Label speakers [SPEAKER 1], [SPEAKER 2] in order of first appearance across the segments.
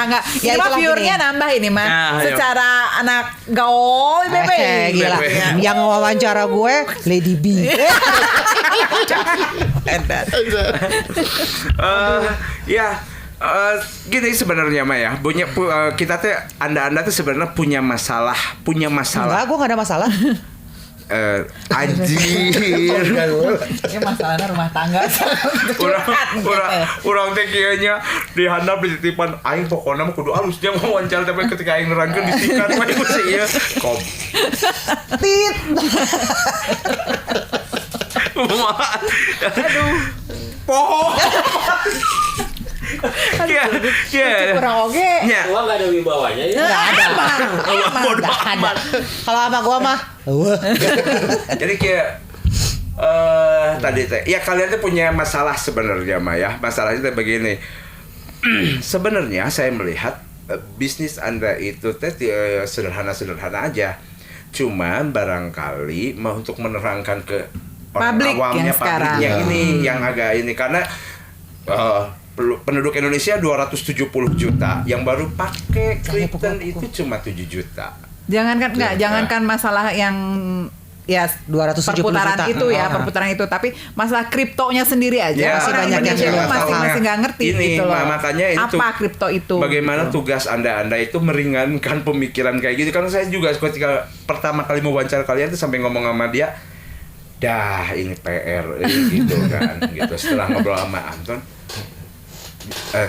[SPEAKER 1] Enggak.
[SPEAKER 2] Ya,
[SPEAKER 1] Ini mah
[SPEAKER 2] itulah
[SPEAKER 1] viewernya
[SPEAKER 2] gini.
[SPEAKER 1] nambah ini mah.
[SPEAKER 3] Nah,
[SPEAKER 1] Secara anak gaul bebe.
[SPEAKER 2] Gila.
[SPEAKER 3] Bebe.
[SPEAKER 2] Yang wawancara gue Lady B.
[SPEAKER 3] Gini sebenarnya mah ya, kita tuh anda tuh sebenarnya punya masalah.
[SPEAKER 2] Enggak, gue gak ada masalah.
[SPEAKER 3] Anjir.
[SPEAKER 1] Ini masalahnya rumah tangga.
[SPEAKER 3] Urang teh kieu nya dihandap dititipan aing pokona mah kudu alus dia wawancara tapi ketika aing nerangkeun disikat mah ieu sih ieu kom.
[SPEAKER 2] Tit.
[SPEAKER 3] Aduh. Poho.
[SPEAKER 1] Kurang oge.
[SPEAKER 3] Ya.
[SPEAKER 4] Gua nggak ada wibawanya ya.
[SPEAKER 2] Nggak ada.
[SPEAKER 3] Bodoh
[SPEAKER 2] Nggak ada.
[SPEAKER 3] amat.
[SPEAKER 2] Kalau sama gue mah.
[SPEAKER 3] Jadi kayak tadi teh, ya kalian tuh punya masalah sebenarnya mah ya. Masalahnya tuh begini. Sebenarnya saya melihat bisnis Anda itu teh sederhana-sederhana aja. Cuman barangkali mau untuk menerangkan ke orang
[SPEAKER 1] Publik
[SPEAKER 3] awamnya,
[SPEAKER 1] yang sekarang.
[SPEAKER 3] publiknya ini yang agak ini karena penduduk Indonesia 270 juta, yang baru pakai Krypton itu cuma 7 juta.
[SPEAKER 1] Jangankan masalah yang ya
[SPEAKER 2] 270
[SPEAKER 1] perputaran
[SPEAKER 2] juta.
[SPEAKER 1] itu ya, perputaran itu, tapi masalah kriptonya sendiri aja
[SPEAKER 3] Ya,
[SPEAKER 2] masih
[SPEAKER 1] orang
[SPEAKER 2] banyak yang
[SPEAKER 1] Indonesia
[SPEAKER 2] belum
[SPEAKER 1] itu
[SPEAKER 2] tahu.
[SPEAKER 1] masih nggak ngerti
[SPEAKER 3] Ini,
[SPEAKER 1] gitu loh.
[SPEAKER 3] makanya itu
[SPEAKER 1] apa kripto itu?
[SPEAKER 3] Bagaimana
[SPEAKER 1] gitu.
[SPEAKER 3] tugas Anda itu meringankan pemikiran kayak gitu. Karena saya juga ketika pertama kali mewawancara kalian tuh sampai ngomong sama dia, dah ini PR ini gitu kan gitu. Setelah ngobrol sama Anton,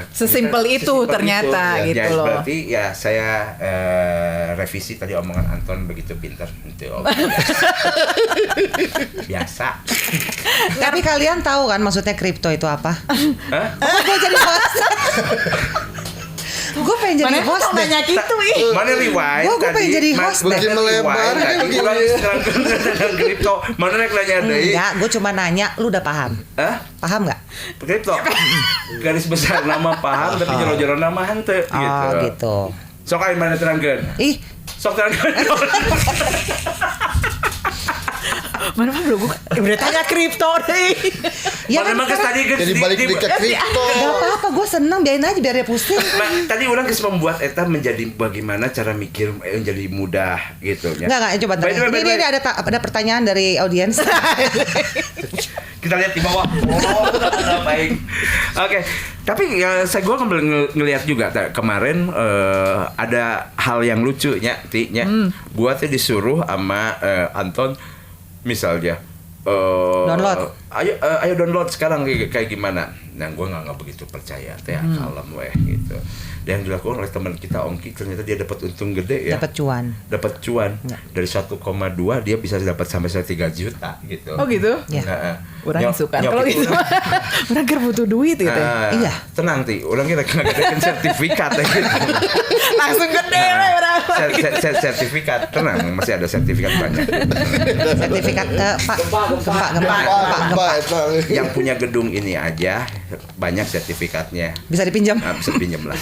[SPEAKER 1] Sesimpel itu ternyata
[SPEAKER 3] ya,
[SPEAKER 1] gitu
[SPEAKER 3] ya,
[SPEAKER 1] loh.
[SPEAKER 3] Berarti ya saya revisi tadi omongan Anton begitu pintar itu biasa.
[SPEAKER 2] Tapi kalian tahu kan maksudnya kripto itu apa?
[SPEAKER 3] Hah?
[SPEAKER 2] Gue jadi host. Gue pengen jadi
[SPEAKER 1] Mana
[SPEAKER 2] host
[SPEAKER 1] kok
[SPEAKER 2] deh.
[SPEAKER 1] nanya gitu ih.
[SPEAKER 3] Mana rewind
[SPEAKER 2] Gua pengen jadi host deh.
[SPEAKER 5] Makin melebar,
[SPEAKER 3] tadi ulang dengan kripto. Mana rek nanya deui?
[SPEAKER 2] Enggak, gue cuma nanya, lu udah paham?
[SPEAKER 3] Hah?
[SPEAKER 2] Paham nggak?
[SPEAKER 3] Kripto. Garis besar nama paham tapi jero-jero nama henteu gitu.
[SPEAKER 2] Oh gitu.
[SPEAKER 3] Sok aya mana terangkeun?
[SPEAKER 2] Ih,
[SPEAKER 3] Sok terangkeun.
[SPEAKER 1] Mana mah belum udah tanya kripto deh.
[SPEAKER 2] ya
[SPEAKER 3] Mana
[SPEAKER 2] kan
[SPEAKER 3] mah geus tadi geus
[SPEAKER 5] Jadi balik ke kripto.
[SPEAKER 2] gak apa-apa, gue seneng, biarin aja biar dia pusing.
[SPEAKER 3] Tadi orang geus membuat eta menjadi bagaimana cara mikir menjadi mudah gitu ya.
[SPEAKER 2] Enggak, coba
[SPEAKER 3] By the way, by the way.
[SPEAKER 2] ini ada pertanyaan dari audiens.
[SPEAKER 3] Kita lihat di bawah. Oh, baik. Oke. Tapi ya gue ngelihat juga kemarin ada hal yang lucu nya. Gua tuh disuruh sama Anton misalnya
[SPEAKER 2] Download.
[SPEAKER 3] Ayo download sekarang kayak gimana. Nah, gue nggak begitu percaya teh kalem weh gitu. Dan yang dilakukan oleh teman kita Ongki ternyata dia dapat untung gede ya.
[SPEAKER 2] Dapat cuan.
[SPEAKER 3] Dapat cuan. Dari 1,2 dia bisa dapat sampai 3 juta gitu.
[SPEAKER 1] Oh gitu?
[SPEAKER 2] Ya.
[SPEAKER 1] Orang suka kalau gitu. Orang kira butuh duit gitu.
[SPEAKER 2] Iya.
[SPEAKER 3] Tenang ti, orang kira ngadakan sertifikat ya gitu.
[SPEAKER 1] Langsung gede we orang.
[SPEAKER 3] Sertifikat, tenang, masih ada sertifikat banyak.
[SPEAKER 2] Sertifikat gempa.
[SPEAKER 3] Yang punya gedung ini aja banyak sertifikatnya.
[SPEAKER 2] Bisa dipinjam.
[SPEAKER 3] Bisa pinjam lah.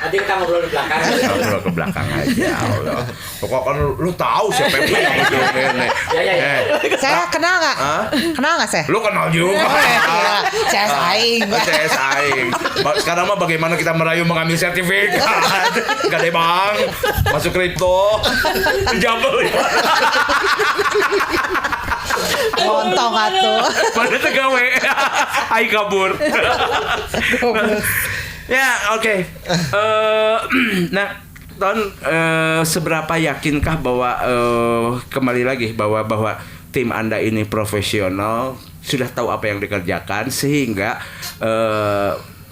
[SPEAKER 4] Nanti kita ngobrol di belakang.
[SPEAKER 3] Ngobrol ke belakang aja. Allah. Pokoknya kan lu tahu siapa yang punya gedung ini.
[SPEAKER 4] Ya.
[SPEAKER 2] Saya kenal nggak?
[SPEAKER 3] Hah?
[SPEAKER 2] Kenal nggak saya?
[SPEAKER 3] Lu kenal juga.
[SPEAKER 2] Gila, CS aing.
[SPEAKER 3] CS aing. Sekarang mah bagaimana kita merayu mengambil sertifikat? Gak deh bang, masuk kripto, jambel.
[SPEAKER 2] Montong atuh.
[SPEAKER 3] Mana tegawe, aing kabur. Ya oke. Nah. Ton, seberapa yakinkah bahwa kembali lagi bahwa tim Anda ini profesional, sudah tahu apa yang dikerjakan sehingga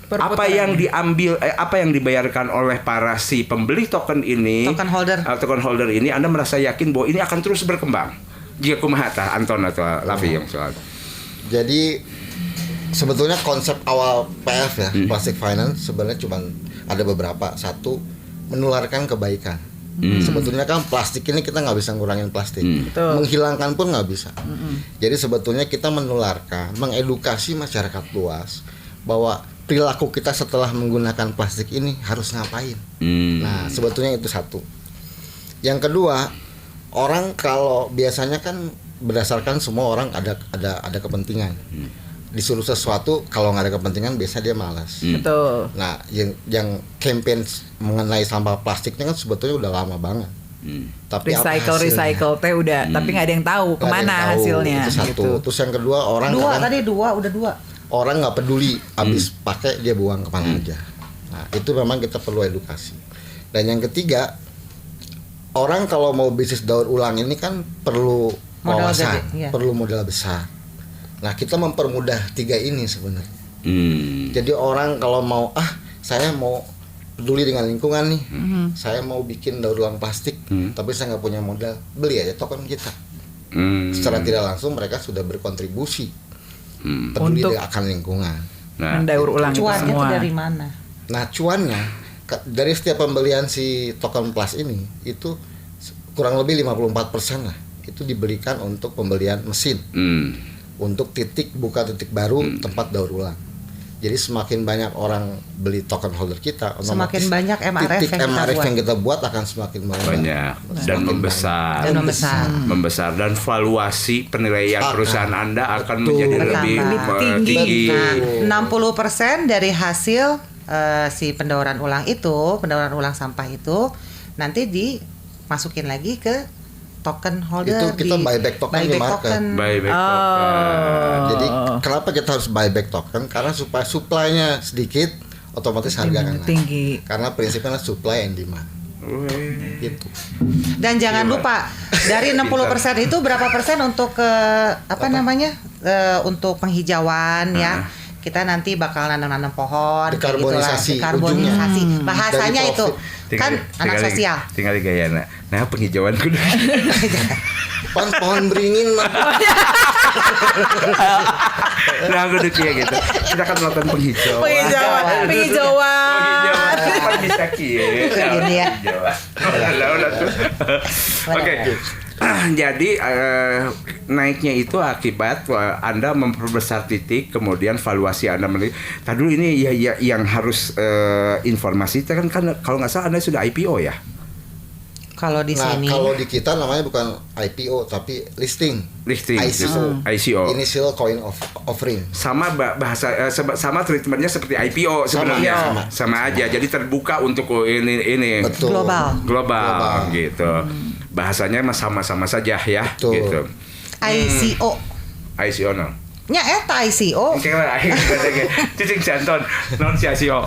[SPEAKER 3] apa yang diambil apa yang dibayarkan oleh para si pembeli token ini, token holder ini, Anda merasa yakin bahwa ini akan terus berkembang. Jika kumaha tah Anton atau Lavi yang soal.
[SPEAKER 5] Jadi sebetulnya konsep awal PF ya, Plastic Finance sebenarnya cuma ada beberapa. Satu, menularkan kebaikan. Sebetulnya kan plastik ini kita nggak bisa ngurangin plastik, menghilangkan pun nggak bisa. Jadi sebetulnya kita menularkan, mengedukasi masyarakat luas bahwa perilaku kita setelah menggunakan plastik ini harus ngapain. Nah sebetulnya itu satu. Yang kedua, orang kalau biasanya kan berdasarkan semua orang ada kepentingan. disuruh sesuatu kalau nggak ada kepentingan biasanya dia malas.
[SPEAKER 1] Betul.
[SPEAKER 5] Nah, yang campaign mengenai sampah plastiknya kan sebetulnya udah lama banget. Tapi apa hasilnya?
[SPEAKER 1] Recycle teh udah, tapi nggak ada yang tahu
[SPEAKER 5] Nggak ada yang
[SPEAKER 1] kemana
[SPEAKER 5] tahu.
[SPEAKER 1] hasilnya.
[SPEAKER 5] Itu satu.
[SPEAKER 1] Gitu.
[SPEAKER 5] Terus yang kedua orang
[SPEAKER 2] Dua
[SPEAKER 5] kadang-
[SPEAKER 2] tadi udah dua.
[SPEAKER 5] orang nggak peduli habis pakai dia buang kemana aja. Nah itu memang kita perlu edukasi. Dan yang ketiga, orang kalau mau bisnis daur ulang ini kan perlu
[SPEAKER 2] Modal
[SPEAKER 5] wawasan,
[SPEAKER 2] gede, iya.
[SPEAKER 5] perlu modal besar. Nah kita mempermudah tiga ini sebenarnya. Jadi orang kalau mau saya mau peduli dengan lingkungan nih, saya mau bikin daur ulang plastik, tapi saya nggak punya modal, beli aja token kita. Secara tidak langsung mereka sudah berkontribusi peduli
[SPEAKER 1] Untuk
[SPEAKER 5] akan lingkungan.
[SPEAKER 3] Nah,
[SPEAKER 1] Mendaur ulang itu
[SPEAKER 2] Cuannya
[SPEAKER 1] semua.
[SPEAKER 2] tuh dari mana?
[SPEAKER 5] Nah cuannya dari setiap pembelian si token plus ini itu kurang lebih 54% lah itu diberikan untuk pembelian mesin, untuk buka titik baru tempat daur ulang. Jadi semakin banyak orang beli token holder kita,
[SPEAKER 2] Semakin banyak MRF
[SPEAKER 5] titik
[SPEAKER 2] yang kita
[SPEAKER 5] MRF
[SPEAKER 2] buat.
[SPEAKER 5] yang kita buat akan semakin
[SPEAKER 3] banyak dan
[SPEAKER 5] Semakin
[SPEAKER 3] membesar.
[SPEAKER 2] Dan membesar.
[SPEAKER 3] Membesar dan valuasi penilaian perusahaan Anda akan
[SPEAKER 5] Betul.
[SPEAKER 3] menjadi
[SPEAKER 2] Bertambah.
[SPEAKER 3] lebih
[SPEAKER 1] Tinggi.
[SPEAKER 3] tinggi.
[SPEAKER 2] Nah, 60% dari hasil si pendauran ulang sampah itu nanti dimasukin lagi ke token holder.
[SPEAKER 5] Itu kita buyback token di market.
[SPEAKER 3] Buyback
[SPEAKER 1] Oh.
[SPEAKER 3] token.
[SPEAKER 5] Jadi kenapa kita harus buyback token? Karena supaya supply-nya sedikit, otomatis harga akan naik.
[SPEAKER 1] Tinggi.
[SPEAKER 5] Karena prinsipnya supply and demand. Gitu.
[SPEAKER 2] Dan jangan lupa dari 60% itu berapa persen untuk untuk penghijauan ya. Kita nanti bakal nanam pohon kayak
[SPEAKER 5] Dekarbonisasi,
[SPEAKER 2] gitulah. Dekarbonisasi. Bahasanya
[SPEAKER 5] Dari
[SPEAKER 2] itu
[SPEAKER 5] profit.
[SPEAKER 2] kan anak sosial.
[SPEAKER 3] Tinggal di Gayana. Nah, penghijauan kudu.
[SPEAKER 5] Pohon beringin mah.
[SPEAKER 3] Nah, kudu kayak gitu. Kita kan melakukan penghijauan.
[SPEAKER 1] Penghijauan.
[SPEAKER 3] Penghijauan. Kan bisa kieu.
[SPEAKER 2] Gini ya.
[SPEAKER 3] Udah tuh. Oke. Jadi naiknya itu akibat Anda memperbesar titik, kemudian valuasi Anda melihat. Tadi dulu ini ya yang harus informasi itu kan kalau nggak salah Anda sudah IPO ya.
[SPEAKER 2] Kalau di
[SPEAKER 5] Nah,
[SPEAKER 2] sini
[SPEAKER 5] kalau di kita namanya bukan IPO tapi listing.
[SPEAKER 3] Listing,
[SPEAKER 5] ICO.
[SPEAKER 3] ICO.
[SPEAKER 5] Initial coin offering.
[SPEAKER 3] Sama bahasa sama treatmentnya seperti IPO sebenarnya. Sama aja. Jadi terbuka untuk ini
[SPEAKER 5] Betul.
[SPEAKER 2] global.
[SPEAKER 3] gitu. Bahasanya sama-sama saja ya.
[SPEAKER 5] Betul.
[SPEAKER 3] Gitu.
[SPEAKER 2] ICO.
[SPEAKER 3] ICO no.
[SPEAKER 2] Nya eta ICO.
[SPEAKER 3] Oke lah, cicing janton non si ICO.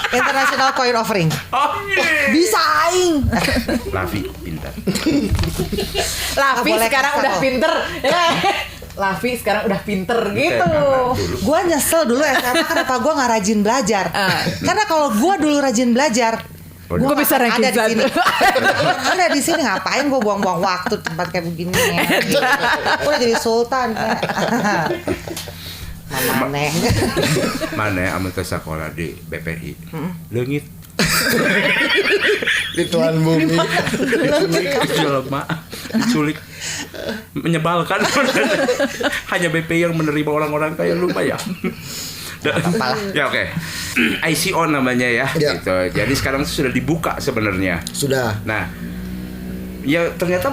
[SPEAKER 2] International Coin Offering.
[SPEAKER 3] Oh iya.
[SPEAKER 2] Bisa aing.
[SPEAKER 3] Lavi pintar.
[SPEAKER 1] Lavi
[SPEAKER 2] boleh
[SPEAKER 1] sekarang
[SPEAKER 2] kasar
[SPEAKER 1] udah
[SPEAKER 2] loh.
[SPEAKER 1] pinter. Lavi sekarang udah pinter gitu.
[SPEAKER 2] Gua nyesel dulu SMA kenapa gua nggak rajin belajar. Karena kalau gua dulu rajin belajar,
[SPEAKER 1] Gua bisa
[SPEAKER 2] nggak
[SPEAKER 1] ranking
[SPEAKER 2] ada di
[SPEAKER 1] satu.
[SPEAKER 2] sini. Ada di sini ngapain gua buang-buang waktu di tempat kayak begini. Gua udah jadi sultan. Aneh.
[SPEAKER 3] Mana anu teh sakola di BPI. Leungit.
[SPEAKER 5] Di tuan bumi.
[SPEAKER 3] Jelema diculik. Menyebalkan. Hanya BPI yang menerima orang-orang kaya lumayan. Ya oke. ICO namanya ya,
[SPEAKER 5] Ya.
[SPEAKER 3] gitu. Jadi sekarang sudah dibuka sebenarnya.
[SPEAKER 5] Sudah.
[SPEAKER 3] Nah, ya ternyata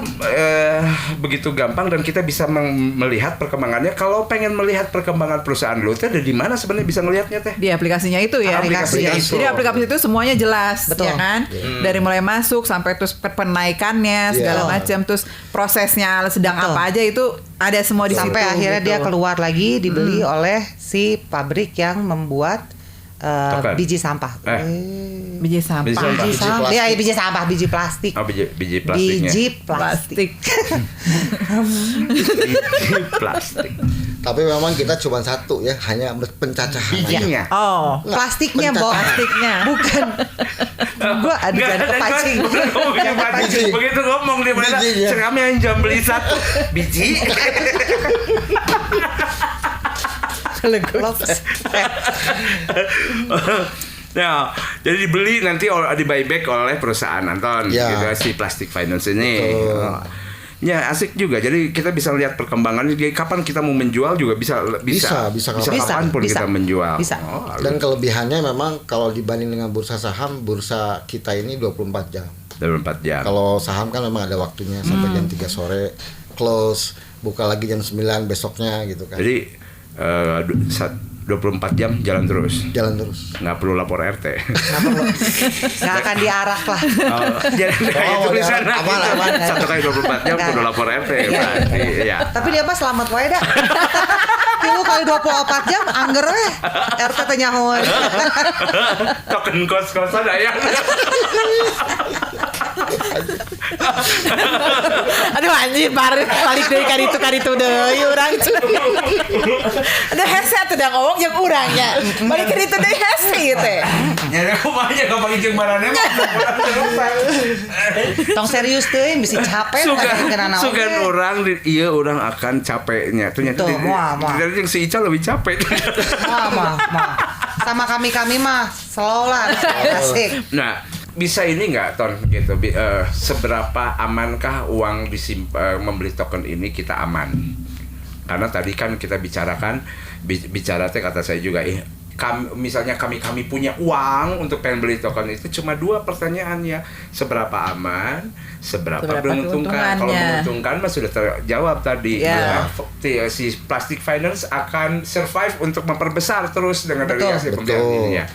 [SPEAKER 3] begitu gampang dan kita bisa melihat perkembangannya. Kalau pengen melihat perkembangan perusahaan lu teh ada di mana sebenarnya bisa ngelihatnya teh?
[SPEAKER 1] Di aplikasinya itu ya.
[SPEAKER 2] Aplikasi
[SPEAKER 5] itu.
[SPEAKER 1] Jadi aplikasi itu semuanya jelas,
[SPEAKER 2] Betul.
[SPEAKER 1] ya kan? Dari mulai masuk sampai terus penaikannya segala
[SPEAKER 5] Iya.
[SPEAKER 1] macam, terus prosesnya sedang
[SPEAKER 2] Betul.
[SPEAKER 1] apa aja itu ada semua di situ.
[SPEAKER 2] Sampai akhirnya
[SPEAKER 1] gitu.
[SPEAKER 2] dia keluar lagi dibeli oleh si pabrik yang membuat
[SPEAKER 3] Token.
[SPEAKER 2] biji sampah.
[SPEAKER 1] biji sampah.
[SPEAKER 3] Biji sampah.
[SPEAKER 2] Biji sampah.
[SPEAKER 5] plastik.
[SPEAKER 2] Ya, biji sampah, biji plastik.
[SPEAKER 3] Oh, biji plastiknya.
[SPEAKER 2] Biji plastik.
[SPEAKER 3] Biji plastik.
[SPEAKER 5] Tapi memang kita cuma satu ya, hanya pencacahan. aja.
[SPEAKER 3] Bijinya.
[SPEAKER 1] Oh,
[SPEAKER 2] Plastiknya, Bo.
[SPEAKER 1] plastiknya.
[SPEAKER 2] Bukan. Gua ada jangan kepancing. Jangan kepancing.
[SPEAKER 3] Begitu ngomong di mana?
[SPEAKER 5] Bijinya.
[SPEAKER 3] Kami yang jam beli satu biji.
[SPEAKER 2] Lops.
[SPEAKER 3] Nah, jadi dibeli nanti di buyback oleh perusahaan Anton,
[SPEAKER 5] Ya.
[SPEAKER 3] gitu si Plastic Finance ini.
[SPEAKER 5] Betul.
[SPEAKER 3] Oh. Ya asik juga. Jadi kita bisa lihat perkembangan. Jadi kapan kita mau menjual juga bisa
[SPEAKER 5] Bisa
[SPEAKER 3] kapanpun
[SPEAKER 2] bisa.
[SPEAKER 3] kita menjual.
[SPEAKER 2] Bisa.
[SPEAKER 3] Oh,
[SPEAKER 5] Dan kelebihannya memang kalau dibanding dengan bursa saham, bursa kita ini 24 jam.
[SPEAKER 3] 24 jam.
[SPEAKER 5] Kalau saham kan memang ada waktunya sampai jam 3 sore close. buka lagi jam 9 besoknya gitu kan.
[SPEAKER 3] Jadi 24 jam jalan terus.
[SPEAKER 5] Jalan terus.
[SPEAKER 3] Nggak perlu lapor RT.
[SPEAKER 2] Nggak akan diarak lah.
[SPEAKER 3] Jadi kayak tulisan
[SPEAKER 5] aman.
[SPEAKER 3] 1 kali 24 jam kudu lapor RT. Berarti ya.
[SPEAKER 2] Tapi dia mah selamat wae dah. 3 kali 24 jam angger we. RT teh nyahoan.
[SPEAKER 3] Token kos-kosan aya.
[SPEAKER 1] Aduh anjir balik dari karitu deui urang. Ada headset udah ngomong jeung urangnya. Balik karitu deui headset teh.
[SPEAKER 3] Nya kumanya ka bagi jeung marane mah.
[SPEAKER 2] Tong serius teuing bisi capek
[SPEAKER 3] Sugan orang ieu urang akan capeknya. Ternyata
[SPEAKER 2] Tuh, moal.
[SPEAKER 3] dari yang si Ica lebih capek.
[SPEAKER 2] Mah. Sama kami mah slow lah. Asik.
[SPEAKER 3] Nah, bisa ini nggak Ton gitu seberapa amankah uang membeli token ini kita aman? Karena tadi kan kita bicara teh kata saya juga misalnya kami punya uang untuk pengen beli token itu cuma 2 pertanyaannya, seberapa aman, seberapa menguntungkan. Kalau menguntungkan mah sudah terjawab tadi.
[SPEAKER 1] Yeah.
[SPEAKER 3] Si Plastic Finance akan survive untuk memperbesar terus dengan dari hasil pembiayaan ini ya.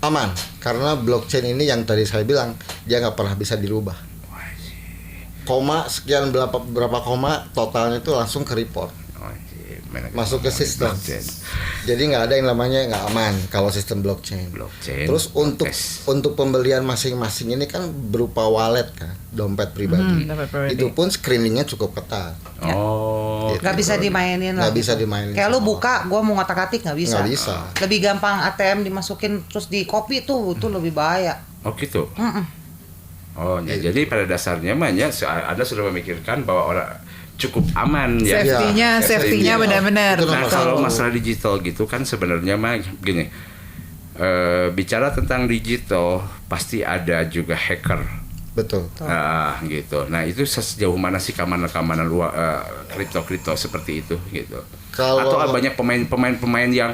[SPEAKER 5] Aman, karena blockchain ini yang tadi saya bilang dia nggak pernah bisa dirubah. Koma sekian berapa koma totalnya itu langsung ke report, masuk ke sistem. Jadi nggak ada yang namanya nggak aman kalau sistem blockchain. Terus untuk pembelian masing-masing ini kan berupa wallet kan, dompet pribadi. Itu pun screeningnya cukup ketat.
[SPEAKER 3] Oh.
[SPEAKER 2] Gak bisa dimainin lah.
[SPEAKER 5] Nggak bisa dimainin.
[SPEAKER 2] Kayak lu buka, gua mau ngotak-atik nggak bisa.
[SPEAKER 5] Nggak bisa.
[SPEAKER 2] Lebih gampang ATM dimasukin terus di copy tuh lebih bahaya.
[SPEAKER 3] Oh gitu. Oh ya, jadi pada dasarnya mah ya Anda sudah memikirkan bahwa orang cukup aman ya.
[SPEAKER 1] Safety-nya benar-benar.
[SPEAKER 3] Nah, kalau masalah digital gitu kan sebenarnya mah gini. Bicara tentang digital pasti ada juga hacker.
[SPEAKER 5] Betul.
[SPEAKER 3] Gitu. Nah, itu sejauh mana sih keamanan kripto seperti itu gitu. Atau banyak pemain yang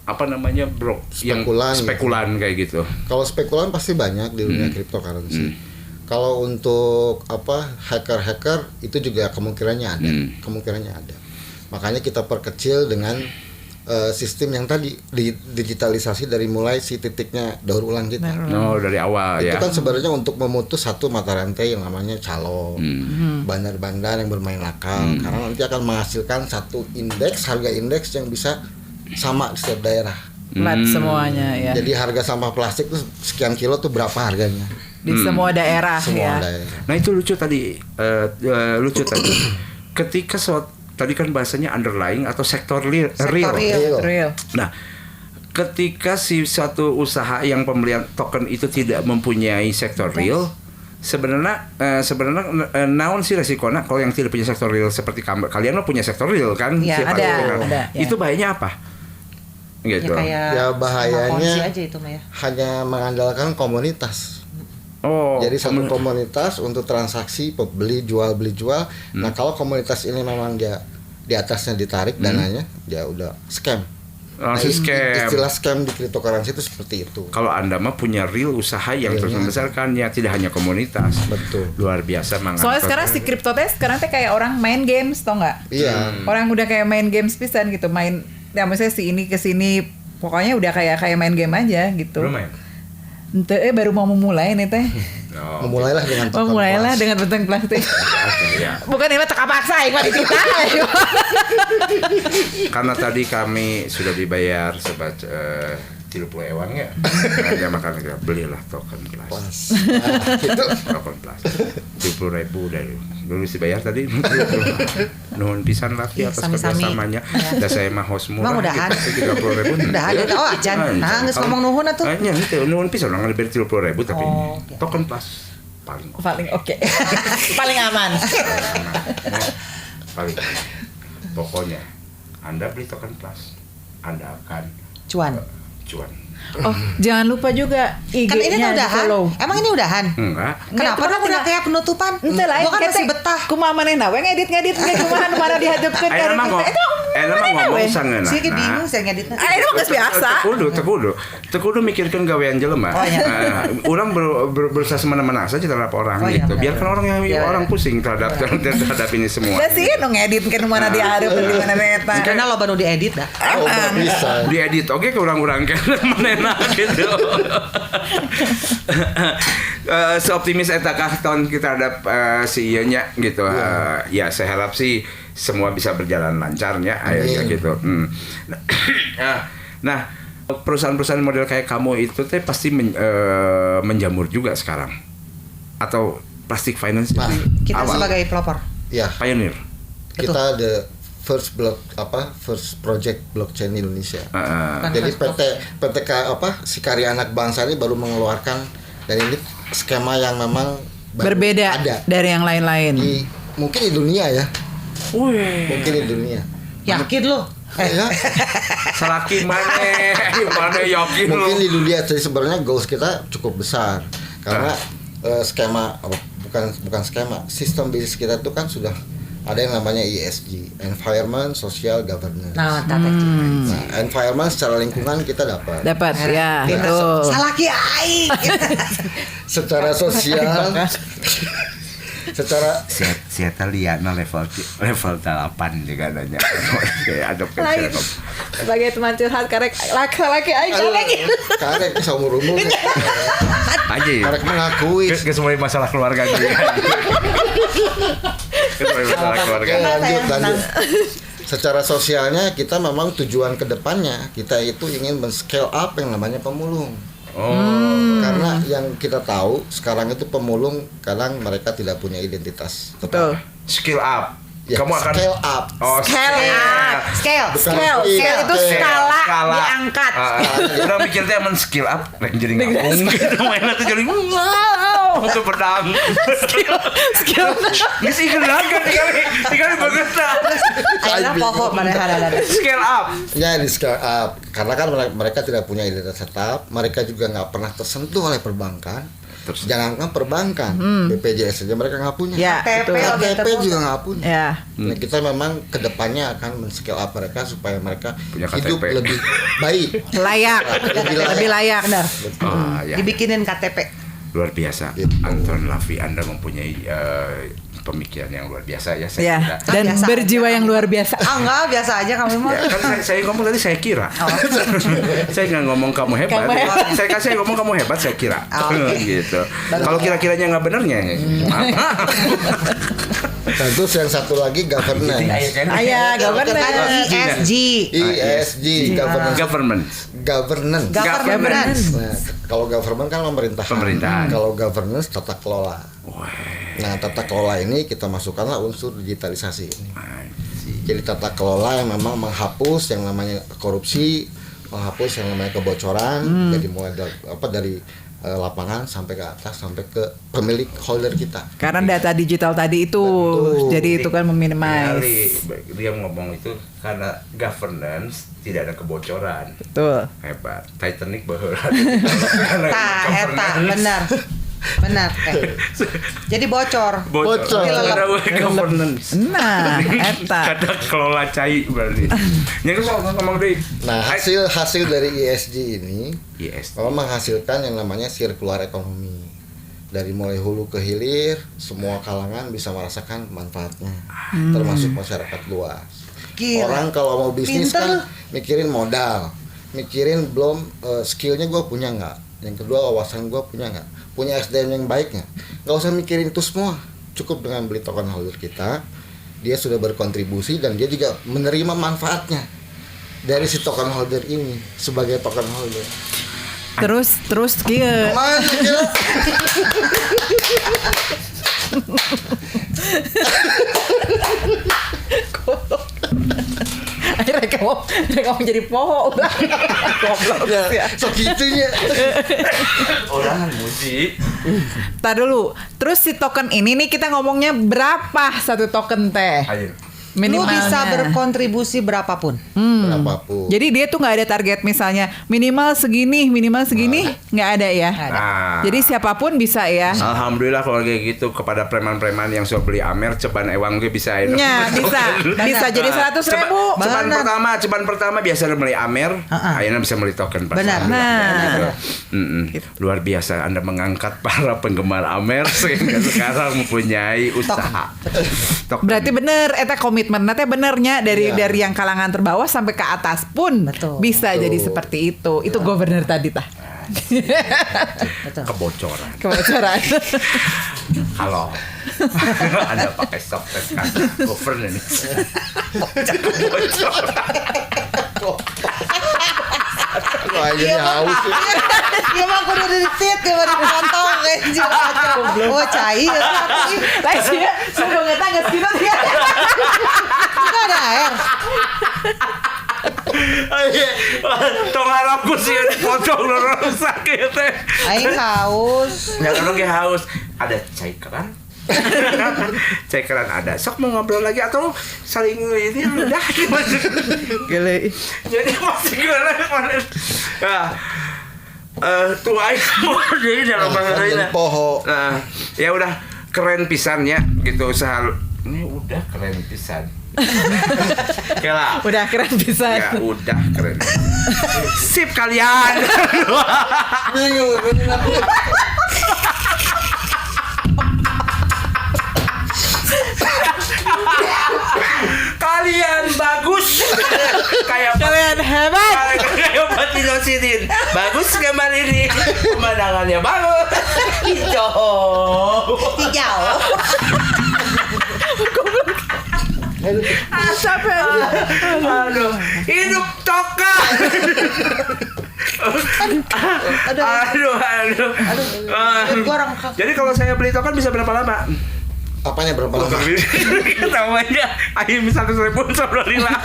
[SPEAKER 3] apa namanya spekulan kayak gitu.
[SPEAKER 5] Kalau spekulan pasti banyak di dunia cryptocurrency. Kalau untuk hacker itu juga kemungkinannya ada. Makanya kita perkecil dengan sistem yang tadi digitalisasi dari mulai si titiknya daur ulang kita.
[SPEAKER 3] Dari awal
[SPEAKER 5] itu
[SPEAKER 3] ya.
[SPEAKER 5] Itu kan sebenarnya untuk memutus satu mata rantai yang namanya calo, bandar-bandar yang bermain nakal, karena nanti akan menghasilkan satu harga indeks yang bisa sama di setiap daerah.
[SPEAKER 1] Flat semuanya ya.
[SPEAKER 5] Jadi harga sampah plastik tuh sekian kilo tuh berapa harganya?
[SPEAKER 1] Di semua daerah
[SPEAKER 5] Semua
[SPEAKER 1] ya.
[SPEAKER 5] daerah.
[SPEAKER 3] Nah, itu lucu tadi. Ketika tadi kan bahasanya underlying atau sektor real. Nah, ketika si suatu usaha yang pembelian token itu tidak mempunyai sektor real, sebenarnya naon sih resikonya kalau yang tidak punya sektor real seperti kalian lo punya sektor real kan?
[SPEAKER 1] Ya, ada.
[SPEAKER 3] Itu bahayanya apa? Gitu.
[SPEAKER 5] Ya bahayanya
[SPEAKER 2] aja itu mah ya.
[SPEAKER 5] hanya mengandalkan komunitas. Jadi satu komunitas untuk transaksi beli jual. Nah, kalau komunitas ini memang dia di atasnya ditarik dananya, dia udah scam.
[SPEAKER 3] Scam.
[SPEAKER 5] Istilah scam di cryptocurrency itu seperti itu.
[SPEAKER 3] Kalau Anda mah punya real usaha yang terus membesarkan ya, tidak hanya komunitas.
[SPEAKER 5] Betul.
[SPEAKER 3] Luar biasa mangga.
[SPEAKER 1] Soalnya sekarang si crypto sekarang teh kayak orang main games, tau nggak?
[SPEAKER 5] Iya.
[SPEAKER 1] Orang udah kayak main games pisan gitu, ya misalnya si ini ke sini, pokoknya udah kayak main game aja gitu.
[SPEAKER 3] Belum main.
[SPEAKER 1] Ente baru mau memulai nih teh.
[SPEAKER 5] Memulailah dengan token
[SPEAKER 1] Memulailah dengan bentuk plastik. Bukan ini mah teka paksa, ini mah dititah.
[SPEAKER 3] Karena tadi kami sudah dibayar sebanyak 30 ewang ya. Dia makan belilah token plus. Token plus. 70.000 dari dulu dibayar tadi. Nuhun pisan lagi atas kerjasamanya. Dan saya mah host murah.
[SPEAKER 2] Mudah-mudahan.
[SPEAKER 3] 30.000.
[SPEAKER 2] Udah ada. Oh, acan. Geus ngomong nuhun atuh.
[SPEAKER 3] Nya henteu nuhun pisan urang diberi 30.000 tapi token plus
[SPEAKER 1] paling oke. Paling aman.
[SPEAKER 3] Paling pokoknya Anda beli token plus, Anda akan
[SPEAKER 2] Cuan.
[SPEAKER 1] Oh, jangan lupa juga IG-nya
[SPEAKER 2] Kan ini tuh udahan.
[SPEAKER 1] di-follow.
[SPEAKER 2] Emang ini udahan?
[SPEAKER 3] Enggak.
[SPEAKER 2] Kenapa dong udah kayak penutupan?
[SPEAKER 1] Ente lah,
[SPEAKER 2] Gua kan masih betah.
[SPEAKER 1] Kumaha manehna we ngedit kumaha mana dihadapkeun
[SPEAKER 3] Ayo mah ngomong sangeuna.
[SPEAKER 2] Sih kayak bingung saya ngeditnya.
[SPEAKER 1] Ah, itu mah geus biasa.
[SPEAKER 3] Tekudu mikirkan gawean jelema.
[SPEAKER 2] Oh, iya.
[SPEAKER 3] Orang berusaha semena-mena saja terhadap orang
[SPEAKER 2] Oh, iya,
[SPEAKER 3] gitu.
[SPEAKER 2] benar.
[SPEAKER 3] Biarkan orang yang
[SPEAKER 2] Iya,
[SPEAKER 3] orang pusing terhadap ini semua.
[SPEAKER 1] Da sih nu ngeditkeun mana dihareupeun di mana eta.
[SPEAKER 2] Karena lo baru diedit dah.
[SPEAKER 5] Oh, nggak bisa.
[SPEAKER 3] Diedit oke ke orang-orang kan manehna gitu. Seoptimis eta kah tahun kita hadap si ieu nya gitu. Ya saya harap sih semua bisa berjalan lancarnya akhirnya gitu. Nah, perusahaan-perusahaan model kayak kamu itu teh pasti menjamur juga sekarang. Atau Plastic Finance
[SPEAKER 5] Nah,
[SPEAKER 2] Kita
[SPEAKER 3] awal
[SPEAKER 2] sebagai pelopor.
[SPEAKER 5] Ya,
[SPEAKER 3] pioneer.
[SPEAKER 5] kita the first project blockchain di Indonesia. Jadi si Karya Anak Bangsa ini baru mengeluarkan, dan ini skema yang memang baru
[SPEAKER 1] Berbeda
[SPEAKER 5] ada
[SPEAKER 1] dari yang lain-lain.
[SPEAKER 5] mungkin di dunia ya. Mungkin di dunia.
[SPEAKER 2] Yakin lo?
[SPEAKER 5] Ya,
[SPEAKER 3] Salaki mana yakin
[SPEAKER 5] mungkin
[SPEAKER 3] lu.
[SPEAKER 5] di dunia. Jadi sebenarnya goals kita cukup besar karena bukan skema, sistem bisnis kita itu kan sudah ada yang namanya ESG, Environment, Social, Governance.
[SPEAKER 2] Nah, tata.
[SPEAKER 5] Nah, environment secara lingkungan kita dapat.
[SPEAKER 1] Dapat ya, betul.
[SPEAKER 2] Salah ki aing.
[SPEAKER 5] Secara sosial, secara
[SPEAKER 3] Saya lihat level 8 juga adanya. Adop
[SPEAKER 1] Lain. Sebagai teman curhat karek laki-laki aing lagi.
[SPEAKER 5] karek seumur-umur
[SPEAKER 3] aja.
[SPEAKER 5] karek mengakui.
[SPEAKER 3] Ke semua masalah keluarga dia. Ke semua masalah keluarga.
[SPEAKER 5] Oke, lanjut. Secara sosialnya kita memang tujuan kedepannya kita itu ingin men-scale up yang namanya pemulung. Karena yang kita tahu sekarang itu pemulung kadang mereka tidak punya identitas.
[SPEAKER 1] Betul.
[SPEAKER 3] Skill up.
[SPEAKER 5] Ya,
[SPEAKER 3] Kamu akan
[SPEAKER 5] scale up.
[SPEAKER 3] Oh,
[SPEAKER 1] Scale up.
[SPEAKER 2] Scale.
[SPEAKER 5] Bukan
[SPEAKER 1] Scale itu
[SPEAKER 5] Oke.
[SPEAKER 1] skala diangkat.
[SPEAKER 3] Udah mikir teh men skill up, rek jadi ngapung gitu mainnya tuh jadi wow, itu pedang.
[SPEAKER 1] Skill.
[SPEAKER 3] Geus ieu kan tinggal bagus dah.
[SPEAKER 2] Ayeuna pokok mana ada.
[SPEAKER 3] Skill up.
[SPEAKER 5] Ya, di scale up karena kan mereka tidak punya identitas tetap, mereka juga nggak pernah tersentuh oleh perbankan. Jangankan perbankan, BPJS saja mereka nggak punya.
[SPEAKER 1] Ya,
[SPEAKER 2] KTP,
[SPEAKER 1] betul.
[SPEAKER 5] KTP juga nggak punya.
[SPEAKER 1] Ya.
[SPEAKER 5] Nah, kita memang kedepannya akan men-scale up mereka supaya mereka
[SPEAKER 3] Punya
[SPEAKER 5] hidup
[SPEAKER 3] KTP.
[SPEAKER 5] lebih baik.
[SPEAKER 1] Layak. Lebih layak. Benar.
[SPEAKER 3] Oh, ya.
[SPEAKER 2] Dibikinin KTP.
[SPEAKER 3] Luar biasa.
[SPEAKER 5] Gitu.
[SPEAKER 3] Anton Lavi, Anda mempunyai pemikiran yang luar biasa ya saya
[SPEAKER 1] Ya,
[SPEAKER 3] kira.
[SPEAKER 1] dan
[SPEAKER 2] Biasa
[SPEAKER 1] berjiwa
[SPEAKER 2] aja.
[SPEAKER 1] yang luar biasa.
[SPEAKER 2] Enggak, biasa aja kamu mah.
[SPEAKER 3] Ya, kan saya ngomong tadi saya kira. Saya nggak ngomong kamu hebat.
[SPEAKER 1] Kamu hebat.
[SPEAKER 3] Saya ngomong kamu hebat saya kira.
[SPEAKER 2] Oke.
[SPEAKER 3] Gitu. Kalau kira-kiranya nggak benernya,
[SPEAKER 5] Nah, terus yang satu lagi governance.
[SPEAKER 1] Ayah, governance.
[SPEAKER 2] ESG.
[SPEAKER 5] ESG, governance.
[SPEAKER 3] Government.
[SPEAKER 2] Governance.
[SPEAKER 5] Nah, kalau government kan pemerintahan.
[SPEAKER 3] Pemerintahan.
[SPEAKER 5] Kalau governance tata kelola. Nah, tata kelola ini kita masukkanlah unsur digitalisasi ini. Jadi tata kelola yang memang menghapus yang namanya korupsi, menghapus yang namanya kebocoran, jadi mulai dari lapangan sampai ke atas sampai ke pemilik holder kita.
[SPEAKER 1] Karena data digital tadi itu,
[SPEAKER 5] Betul.
[SPEAKER 1] jadi itu kan meminimize.
[SPEAKER 3] Dia ngomong itu karena governance tidak ada kebocoran.
[SPEAKER 1] Betul.
[SPEAKER 3] Hebat. Titanic bahwa
[SPEAKER 2] Eta benar. Benar. Jadi bocor.
[SPEAKER 5] Bocor.
[SPEAKER 3] Ada governance.
[SPEAKER 1] Nah, eta.
[SPEAKER 3] Kada kelola cai berarti. Yang ngomong deh.
[SPEAKER 5] Nah, hasil dari ESG ini
[SPEAKER 3] Yes.
[SPEAKER 5] memang menghasilkan yang namanya circular economy. Dari mulai hulu ke hilir, semua kalangan bisa merasakan manfaatnya, termasuk masyarakat luas.
[SPEAKER 2] Gila.
[SPEAKER 5] Orang kalau mau bisnis
[SPEAKER 2] Pinter
[SPEAKER 5] kan
[SPEAKER 2] lu.
[SPEAKER 5] mikirin modal, mikirin belum skillnya gue punya nggak, yang kedua wawasan gue punya nggak, punya SDM yang baik nggak usah mikirin itu semua, cukup dengan beli token holder kita, dia sudah berkontribusi dan dia juga menerima manfaatnya dari si token holder ini sebagai token holder.
[SPEAKER 1] Terus kieu.
[SPEAKER 5] Mana kira?
[SPEAKER 1] Akhirnya kamu jadi poho ulah. Goblok ya.
[SPEAKER 5] So gitunya.
[SPEAKER 3] Orang muji.
[SPEAKER 1] Tar dulu. Terus si token ini nih kita ngomongnya berapa satu token teh?
[SPEAKER 3] Ayo.
[SPEAKER 2] Lu
[SPEAKER 1] Minimalnya.
[SPEAKER 2] bisa berkontribusi berapapun.
[SPEAKER 5] Berapapun.
[SPEAKER 1] Jadi dia tuh nggak ada target misalnya minimal segini nggak ada ya.
[SPEAKER 3] Nah,
[SPEAKER 1] Jadi siapapun bisa ya.
[SPEAKER 3] alhamdulillah kalau kayak gitu kepada preman-preman yang sudah beli Amer, ceban ewang gue bisa ini.
[SPEAKER 1] Ya, bisa jadi 100.000.
[SPEAKER 3] Ceban pertama biasa beli Amer, akhirnya bisa beli token pas.
[SPEAKER 2] Benar.
[SPEAKER 1] Nah.
[SPEAKER 3] Luar biasa Anda mengangkat para penggemar Amer sehingga sekarang mempunyai usaha. Token.
[SPEAKER 1] Berarti bener, eta komitmen nanti benernya dari yang kalangan terbawah sampai ke atas pun
[SPEAKER 2] Betul.
[SPEAKER 1] bisa jadi seperti itu. Itu governor tadi tah.
[SPEAKER 2] Betul.
[SPEAKER 3] Kebocoran.
[SPEAKER 1] Kebocoran.
[SPEAKER 3] Halo. Anda pakai software kan governor ini. Kebocoran.
[SPEAKER 5] Wah, ini haus ya.
[SPEAKER 2] Ya mah kudu ditit, ya mah dipotong kayak kacau. Oh, cai ya.
[SPEAKER 1] Lain sih, sebelum kita nggak segitu dia.
[SPEAKER 2] Enggak ada air.
[SPEAKER 3] Tong harapku sih dipotong lurus sakit teh.
[SPEAKER 2] Aing haus.
[SPEAKER 3] Ya kalau ge haus ada cairan. Cairan ada. Sok mau ngobrol lagi atau saling ini udah.
[SPEAKER 1] Gile.
[SPEAKER 3] Jadi masih gimana kemarin. Nah, tuh aing jadi dalam bahasa
[SPEAKER 5] Jadi
[SPEAKER 3] lain.
[SPEAKER 5] poho.
[SPEAKER 3] Nah, ya udah keren pisannya gitu ini udah keren pisan. Oke lah.
[SPEAKER 1] Udah keren bisa.
[SPEAKER 3] Ya udah keren. Sip kalian. Kalian bagus. Kayak
[SPEAKER 1] Kalian hebat.
[SPEAKER 3] kayak Pati Rosidin. Bagus kemarin ini. Pemandangannya bagus. Hijau.
[SPEAKER 1] Capek.
[SPEAKER 3] Aduh, hidup toka. Aduh.
[SPEAKER 2] Gua orang
[SPEAKER 3] Jadi kalau saya beli token bisa berapa lama?
[SPEAKER 5] Apanya berapa lama?
[SPEAKER 3] Ketawanya, akhirnya bisa 100.000 Alhamdulillah.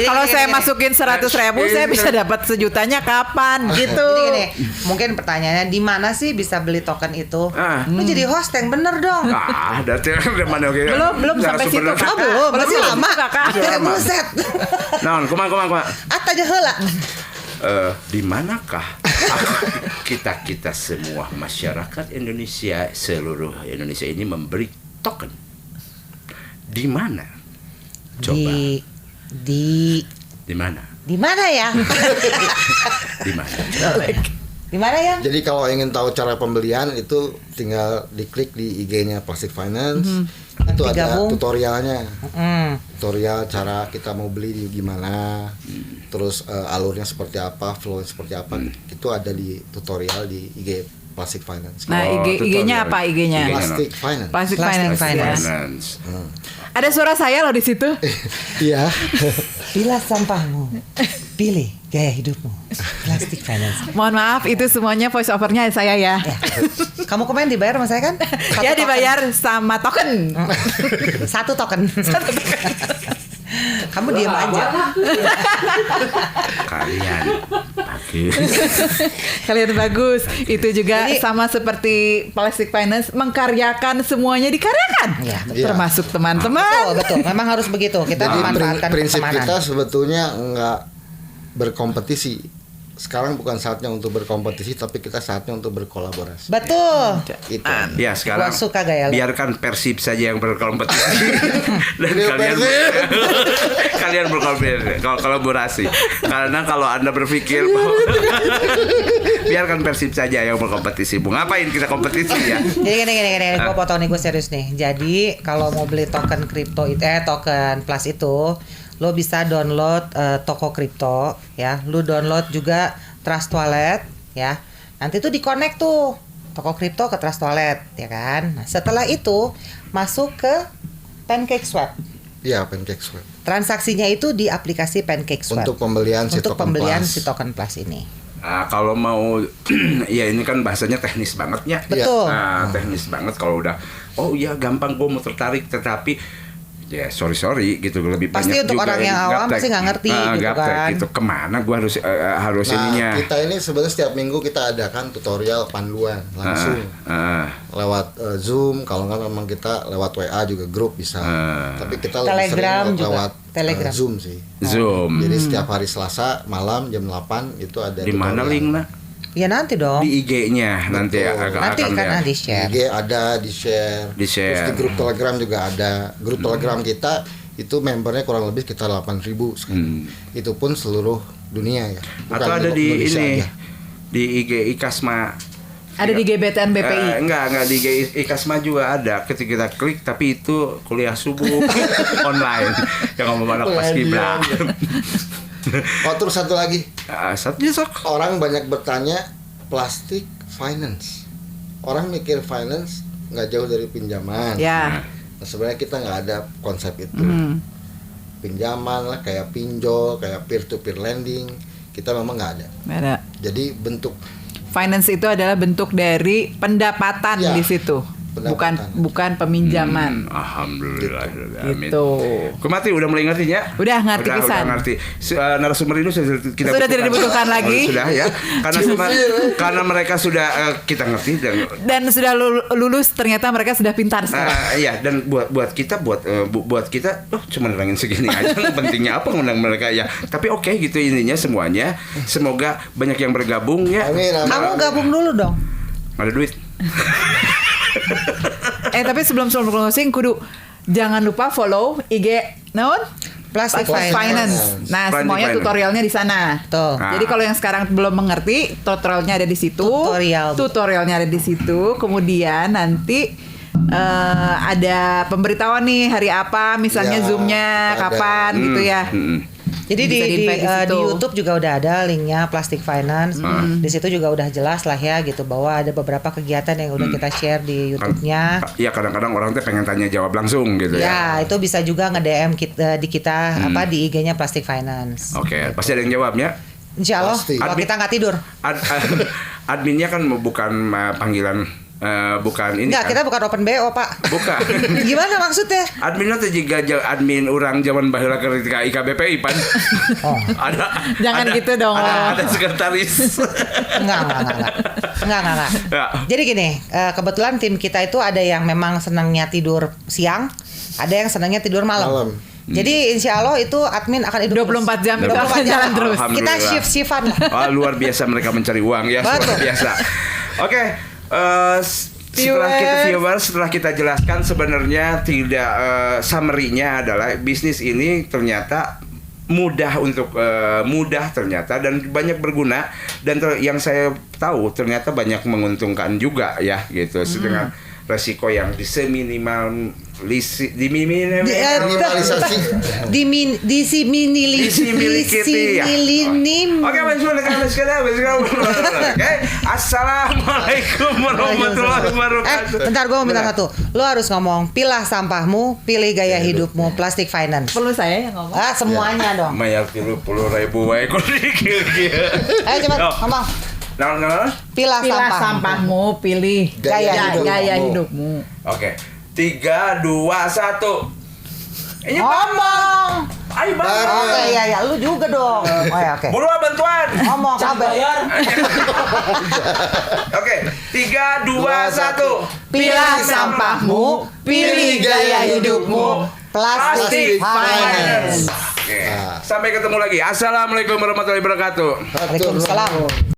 [SPEAKER 1] Kalau saya masukin 100.000, saya bisa dapat sejutanya kapan gitu.
[SPEAKER 2] Jadi gini, mungkin pertanyaannya di mana sih bisa beli token itu? Lu jadi host yang bener dong.
[SPEAKER 3] Dari mana oke?
[SPEAKER 1] Belum sampai situ.
[SPEAKER 2] Oh, belum, masih lama.
[SPEAKER 1] Kakak.
[SPEAKER 2] Buset.
[SPEAKER 3] Nah, kumang.
[SPEAKER 2] At aja heula.
[SPEAKER 3] Di manakah kita semua masyarakat Indonesia, seluruh Indonesia ini memberi token? Di mana? Coba. Di mana?
[SPEAKER 2] Di mana ya?
[SPEAKER 3] Di mana?
[SPEAKER 2] Di mana ya?
[SPEAKER 5] Jadi kalau ingin tahu cara pembelian itu tinggal diklik di IG-nya Plastic Finance. Itu
[SPEAKER 2] Nanti
[SPEAKER 5] ada
[SPEAKER 2] gabung.
[SPEAKER 5] tutorialnya. Tutorial cara kita mau beli di gimana. Terus alurnya seperti apa, flow seperti apa. Itu ada di tutorial di IG Plastic Finance.
[SPEAKER 1] Nah, IG-nya apa IG-nya?
[SPEAKER 5] Plastic Finance.
[SPEAKER 1] Plastic
[SPEAKER 2] Plastic
[SPEAKER 1] Finance.
[SPEAKER 2] Finance.
[SPEAKER 1] Ya. Ada suara saya loh di situ.
[SPEAKER 5] Iya.
[SPEAKER 2] Pilah sampahmu. Pilih gaya hidupmu. Plastic Finance.
[SPEAKER 1] Mohon maaf, itu semuanya voice over-nya saya ya.
[SPEAKER 2] Ya. Kamu kemarin dibayar sama saya kan?
[SPEAKER 1] Ya dibayar sama token.
[SPEAKER 2] Satu token. Kamu diam aja.
[SPEAKER 3] Kalian bagus.
[SPEAKER 1] Kalian bagus. Itu juga
[SPEAKER 2] Jadi-
[SPEAKER 1] sama seperti Plastic Finance mengkaryakan semuanya dikaryakan.
[SPEAKER 2] Ya,
[SPEAKER 5] betul.
[SPEAKER 1] Termasuk teman-teman.
[SPEAKER 2] Betul. Memang harus begitu. Kita
[SPEAKER 5] Jadi
[SPEAKER 2] memanfaatkan
[SPEAKER 5] prinsip
[SPEAKER 2] pertemanan.
[SPEAKER 5] kita sebetulnya nggak berkompetisi. Sekarang bukan saatnya untuk berkompetisi, tapi kita saatnya untuk berkolaborasi.
[SPEAKER 2] Betul.
[SPEAKER 5] Itu.
[SPEAKER 3] Ya sekarang
[SPEAKER 2] Gua suka gaya lo.
[SPEAKER 3] biarkan Persib saja yang berkompetisi dan
[SPEAKER 5] Ini
[SPEAKER 3] kalian
[SPEAKER 5] Persib.
[SPEAKER 3] kalian berkolaborasi. Karena kalau Anda berpikir bahwa biarkan Persib saja yang berkompetisi. Bu, ngapain kita kompetisi ya?
[SPEAKER 2] Jadi gini, gue potong nih, gue serius nih. Jadi kalau mau beli token kripto itu, token plus itu, lo bisa download toko kripto, ya. Lo download juga Trust Wallet, ya. Nanti tuh di-connect tuh toko kripto ke Trust Wallet, ya kan. Nah, setelah itu masuk ke PancakeSwap.
[SPEAKER 5] Iya, PancakeSwap.
[SPEAKER 2] Transaksinya itu di aplikasi PancakeSwap.
[SPEAKER 5] Untuk pembelian si
[SPEAKER 2] Untuk
[SPEAKER 5] token
[SPEAKER 2] pembelian
[SPEAKER 5] plus.
[SPEAKER 2] si token plus ini.
[SPEAKER 3] Nah, kalau mau ya ini kan bahasanya teknis banget ya.
[SPEAKER 2] Betul.
[SPEAKER 3] Nah, teknis banget kalau udah oh iya gampang gue mau tertarik, tetapi ya sorry gitu lebih
[SPEAKER 2] Pasti
[SPEAKER 3] banyak
[SPEAKER 2] untuk
[SPEAKER 3] juga
[SPEAKER 2] orang yang awam
[SPEAKER 3] gaptek.
[SPEAKER 2] pasti nggak ngerti gitu
[SPEAKER 3] Gaptek
[SPEAKER 2] kan.
[SPEAKER 3] gitu kemana gua harus
[SPEAKER 5] Nah,
[SPEAKER 3] ininya
[SPEAKER 5] kita ini sebenarnya setiap minggu kita adakan tutorial panduan langsung lewat Zoom. Kalau nggak memang kita lewat WA juga grup bisa. Tapi kita lebih
[SPEAKER 2] Telegram
[SPEAKER 5] sering
[SPEAKER 2] juga.
[SPEAKER 5] lewat
[SPEAKER 2] Telegram.
[SPEAKER 5] Zoom sih.
[SPEAKER 3] Zoom
[SPEAKER 5] Jadi setiap hari Selasa malam jam 8 itu ada
[SPEAKER 3] di mana
[SPEAKER 5] tutorial.
[SPEAKER 3] link nak
[SPEAKER 2] Ya nanti dong.
[SPEAKER 3] di IG-nya nanti
[SPEAKER 5] Betul.
[SPEAKER 2] Nanti
[SPEAKER 3] akan
[SPEAKER 2] kan
[SPEAKER 3] lihat.
[SPEAKER 2] di share.
[SPEAKER 5] IG ada, di-share.
[SPEAKER 3] Di-share.
[SPEAKER 5] Terus di grup Telegram juga ada. Grup Telegram kita itu membernya kurang lebih sekitar 8.000 sekarang. Itu pun seluruh dunia ya. Bukan
[SPEAKER 3] atau ada di
[SPEAKER 5] Indonesia
[SPEAKER 3] ini
[SPEAKER 5] aja.
[SPEAKER 3] di IG Ikasma.
[SPEAKER 1] Ada di gebetan BPI.
[SPEAKER 3] Enggak di IG Ikasma juga ada. Ketika kita klik tapi itu kuliah subuh online yang ngomong anak pas kiblat.
[SPEAKER 5] Oh, terus satu lagi.
[SPEAKER 3] Satu sok.
[SPEAKER 5] Orang banyak bertanya plastic finance. Orang mikir finance nggak jauh dari pinjaman.
[SPEAKER 1] Ya.
[SPEAKER 5] Nah, sebenarnya kita nggak ada konsep itu. Pinjaman lah kayak pinjol, kayak peer to peer lending, kita memang nggak ada.
[SPEAKER 1] Ada.
[SPEAKER 5] Jadi bentuk
[SPEAKER 1] Finance itu adalah bentuk dari pendapatan
[SPEAKER 5] Ya,
[SPEAKER 1] di situ.
[SPEAKER 5] pendapatan.
[SPEAKER 1] Bukan peminjaman.
[SPEAKER 3] Alhamdulillah. Amin.
[SPEAKER 1] Gitu.
[SPEAKER 3] Kumati udah mulai ngerti ya?
[SPEAKER 1] Udah ngerti pisan.
[SPEAKER 3] Udah ngerti. Narasumber ini sudah kita
[SPEAKER 1] Sudah tidak dibutuhkan lagi.
[SPEAKER 3] Oh, sudah ya. Karena mereka sudah kita ngerti dan
[SPEAKER 1] Dan sudah lulus ternyata mereka sudah pintar sekarang.
[SPEAKER 3] iya dan buat kita cuma nerangin segini aja pentingnya apa ngundang mereka ya tapi oke gitu intinya semuanya semoga banyak yang bergabung ya.
[SPEAKER 5] Amin, amin.
[SPEAKER 2] Kamu gabung dulu dong.
[SPEAKER 3] Nggak ada duit.
[SPEAKER 1] Tapi sebelum closing kudu jangan lupa follow IG naon?
[SPEAKER 2] Plastic
[SPEAKER 1] Finance.
[SPEAKER 2] Finance.
[SPEAKER 1] Nah,
[SPEAKER 3] Plastic
[SPEAKER 1] semuanya
[SPEAKER 3] Finance.
[SPEAKER 1] tutorialnya di sana.
[SPEAKER 2] Tuh.
[SPEAKER 3] Nah.
[SPEAKER 1] Jadi kalau yang sekarang belum mengerti, tutorialnya ada di situ. Tutorialnya ada di situ. Kemudian nanti ada pemberitahuan nih hari apa, misalnya
[SPEAKER 5] Ya,
[SPEAKER 1] Zoom-nya
[SPEAKER 5] ada.
[SPEAKER 1] kapan gitu ya.
[SPEAKER 2] Jadi
[SPEAKER 1] Bisa
[SPEAKER 2] di
[SPEAKER 1] di-invite di situ.
[SPEAKER 2] YouTube juga udah ada linknya Plastic Finance. Di situ juga udah jelas lah ya gitu bahwa ada beberapa kegiatan yang udah kita share di YouTube-nya.
[SPEAKER 3] Ya kadang-kadang orang tuh pengen tanya jawab langsung gitu ya.
[SPEAKER 2] Ya, itu bisa juga nge-DM kita di apa di IG-nya Plastic Finance.
[SPEAKER 3] Oke, pasti ada yang jawabnya.
[SPEAKER 2] Insya Allah
[SPEAKER 5] Pasti.
[SPEAKER 2] kalau kita nggak tidur.
[SPEAKER 3] Adminnya kan bukan panggilan bukan ini
[SPEAKER 2] Enggak,
[SPEAKER 3] kan?
[SPEAKER 2] kita bukan open BO, Pak.
[SPEAKER 3] Bukan.
[SPEAKER 2] Gimana maksudnya?
[SPEAKER 3] Adminnya tuh juga admin orang zaman baheula ketika IKBPI pan.
[SPEAKER 2] Oh.
[SPEAKER 1] Jangan gitu dong.
[SPEAKER 3] Ada sekretaris.
[SPEAKER 2] Enggak.
[SPEAKER 3] Ya.
[SPEAKER 2] Jadi gini, kebetulan tim kita itu ada yang memang senangnya tidur siang, ada yang senangnya tidur malam. Jadi insya Allah itu admin akan hidup
[SPEAKER 1] 24 jam itu
[SPEAKER 2] 24
[SPEAKER 1] akan
[SPEAKER 2] jam.
[SPEAKER 1] jalan terus.
[SPEAKER 2] Kita
[SPEAKER 3] Alhamdulillah.
[SPEAKER 2] shift-shiftan lah.
[SPEAKER 3] Wah, luar biasa mereka mencari uang ya,
[SPEAKER 2] Betul.
[SPEAKER 3] luar biasa. Oke, setelah kita jelaskan sebenarnya tidak summary-nya adalah bisnis ini ternyata mudah ternyata dan banyak berguna dan yang saya tahu ternyata banyak menguntungkan juga ya gitu dengan resiko yang
[SPEAKER 5] Minimalisasi.
[SPEAKER 3] Oke, assalamualaikum warahmatullahi wabarakatuh.
[SPEAKER 2] Bentar, gue mau minta satu. Lo harus ngomong, pilah sampahmu, pilih gaya hidupmu, Plastic Finance.
[SPEAKER 1] Perlu saya yang ngomong.
[SPEAKER 2] Semuanya dong.
[SPEAKER 3] Mayar 30.000 wae kok
[SPEAKER 2] Ayo cepat ngomong. Pilah
[SPEAKER 1] sampahmu, pilih gaya hidupmu.
[SPEAKER 3] Oke. 3, 2, 1. Ini
[SPEAKER 2] Ngomong.
[SPEAKER 3] Ayo bang.
[SPEAKER 2] Oke, ya, lu juga dong. Oh ya, oke.
[SPEAKER 3] Buruan bantuan.
[SPEAKER 2] Ngomong kabar.
[SPEAKER 3] Oke. 3, 2, 1.
[SPEAKER 1] Pilah sampahmu, pilih gaya hidupmu.
[SPEAKER 2] Plastic Finance.
[SPEAKER 3] Oke. Sampai ketemu lagi. Assalamualaikum warahmatullahi wabarakatuh.
[SPEAKER 2] Waalaikumsalam.